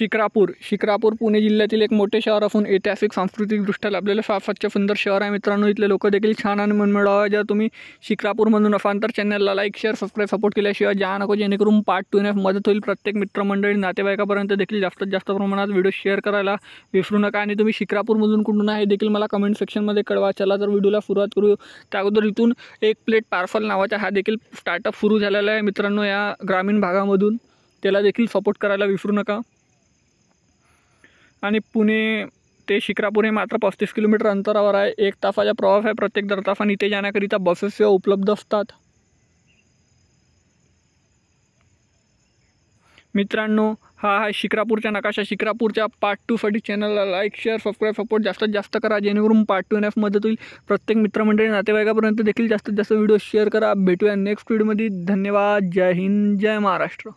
शिक्रापूर पुणे जिल्ह्यातील एक मोठे शहर असून ऐतिहासिक सांस्कृतिकदृष्ट्या लाभलेलं स्वच्छ सुंदर शहर आहे मित्रांनो। इथले लोक देखील छान आणि मनमिळाऊ आहे। जर तुम्ही शिक्रापूरमधून असाल तर चॅनलला लाईक शेअर सबस्क्राईब सपोर्ट केल्याशिवाय जा नको, जेणेकरून पार्ट 2 येण्यास मदत होईल। प्रत्येक मित्रमंडळी नातेवाईकापर्यंत देखील जास्तीत जास्त प्रमाणात व्हिडिओ शेअर करायला विसरू नका। आणि तुम्ही शिक्रापूरमधून कुठून आहे देखील मला कमेंट सेक्शनमध्ये कळवा। चला तर व्हिडिओला सुरुवात करू। त्या अगोदर इथून एक प्लेट पार्सल नावाचा हा देखील स्टार्टअप सुरू झालेला आहे मित्रांनो या ग्रामीण भागामधून, त्याला देखील सपोर्ट करायला विसरू नका। आणि पुणे ते शिक्रापूर हे मात्र 35 किलोमीटर अंतरावर आहे। 1 तासाचा प्रवास आहे प्रत्येक दर तासाने। इथे जाण्याकरिता बसेस सेवा उपलब्ध असतात मित्रांनो। हा आहे शिक्रापूरचा नकाशा। शिक्रापूरच्या पार्ट 2 साठी चॅनलला लाईक शेअर सबस्क्राईब सपोर्ट जास्तीत जास्त करा, जेणेकरून पार्ट 2 येण्यास मदत होईल। प्रत्येक मित्रमंडळी नातेवाईकापर्यंत देखील जास्तीत जास्त व्हिडिओ शेअर करा। भेटूया नेक्स्ट व्हिडिओमध्ये। धन्यवाद। जय हिंद, जय महाराष्ट्र।